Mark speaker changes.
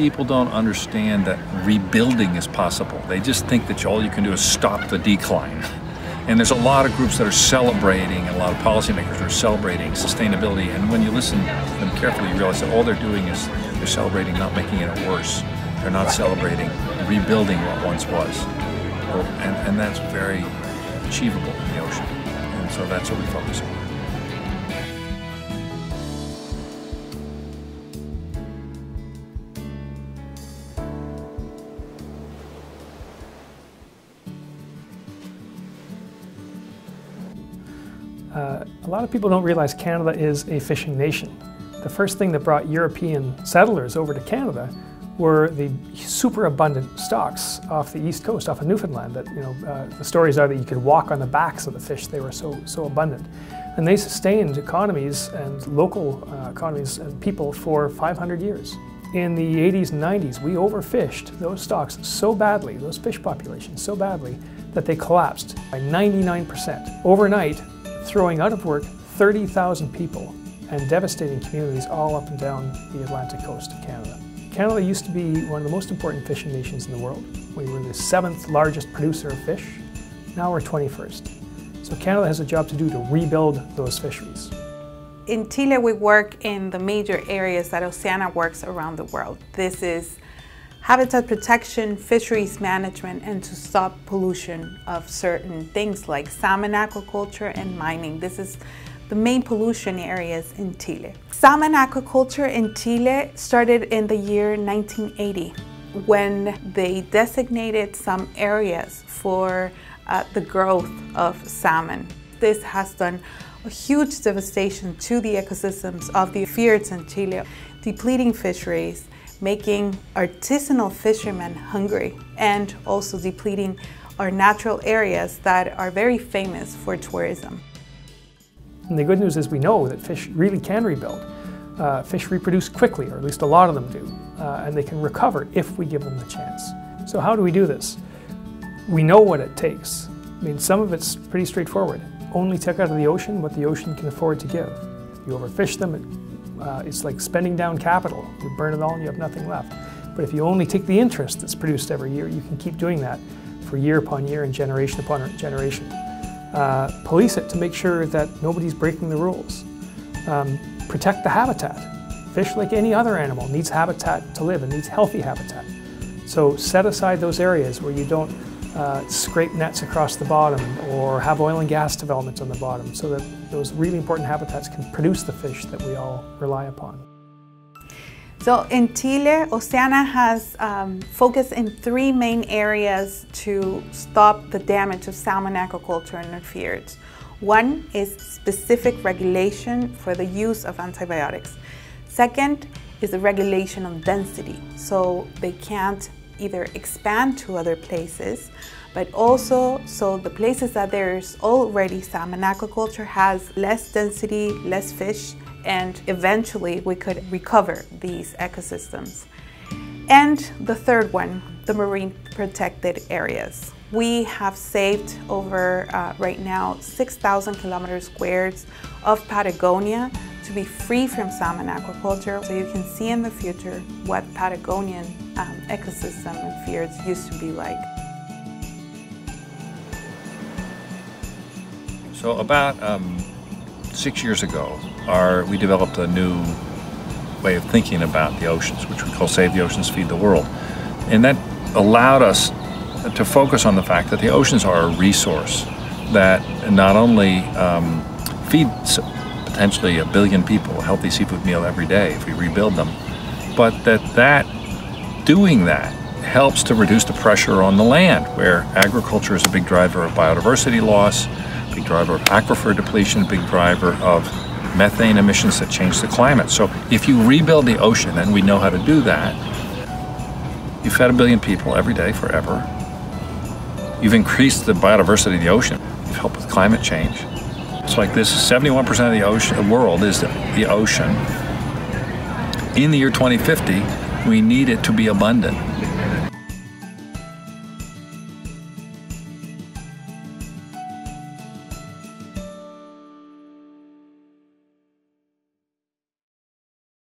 Speaker 1: people don't understand that rebuilding is possible. They just think that all you can do is stop the decline. And there's a lot of groups that are celebrating, and a lot of policymakers are celebrating sustainability. And when you listen to them carefully, you realize that all they're doing is they're celebrating not making it worse. They're not celebrating rebuilding what once was. And that's very achievable in the ocean. And so that's what we focus on.
Speaker 2: A lot of people don't realize Canada is a fishing nation. The first thing that brought European settlers over to Canada were the super abundant stocks off the east coast, off of Newfoundland. That, the stories are that you could walk on the backs of the fish. They were so abundant. And they sustained economies and local economies and people for 500 years. In the 80s and 90s, we overfished those stocks so badly, those fish populations so badly, that they collapsed by 99%. Overnight, throwing out of work 30,000 people and devastating communities all up and down the Atlantic coast of Canada. Canada used to be one of the most important fishing nations in the world. We were the 7th largest producer of fish. Now we're 21st. So Canada has a job to do to rebuild those fisheries.
Speaker 3: In Chile, we work in the major areas that Oceana works around the world. This is habitat protection, fisheries management, and to stop pollution of certain things like salmon aquaculture and mining. This is the main pollution areas in Chile. Salmon aquaculture in Chile started in the year 1980 when they designated some areas for the growth of salmon. This has done a huge devastation to the ecosystems of the fjords in Chile, depleting fisheries, making artisanal fishermen hungry, and also depleting our natural areas that are very famous for tourism.
Speaker 2: And the good news is we know that fish really can rebuild. Fish reproduce quickly, or at least a lot of them do, and they can recover if we give them the chance. So how do we do this? We know what it takes. I mean, some of it's pretty straightforward. Only take out of the ocean what the ocean can afford to give. If you overfish them, it's like spending down capital. You burn it all and you have nothing left. But if you only take the interest that's produced every year, you can keep doing that for year upon year and generation upon generation. Police it to make sure that nobody's breaking the rules. Protect the habitat. Fish, like any other animal, needs habitat to live and needs healthy habitat. So set aside those areas where you don't scrape nets across the bottom or have oil and gas development on the bottom, so that those really important habitats can produce the fish that we all rely upon.
Speaker 3: So in Chile, Oceana has focused in 3 main areas to stop the damage of salmon aquaculture in the fjords. One is specific regulation for the use of antibiotics. Second is the regulation of density, so they can't either expand to other places, but also so the places that there's already salmon aquaculture has less density, less fish, and eventually we could recover these ecosystems. And the third one, the marine protected areas. We have saved over, right now, 6,000 kilometers squared of Patagonia to be free from salmon aquaculture, so you can see in the future what Patagonian ecosystem and fjords used to be like.
Speaker 1: So about 6 years ago, we developed a new way of thinking about the oceans, which we call Save the Oceans, Feed the World. And that allowed us to focus on the fact that the oceans are a resource that not only feeds potentially 1 billion people a healthy seafood meal every day if we rebuild them, but doing that helps to reduce the pressure on the land, where agriculture is a big driver of biodiversity loss, big driver of aquifer depletion, big driver of methane emissions that change the climate. So if you rebuild the ocean, and we know how to do that, you fed 1 billion people every day forever. You've increased the biodiversity of the ocean. You've helped with climate change. It's like this: 71% of the ocean, the world is the ocean. In the year 2050, we need it to be abundant.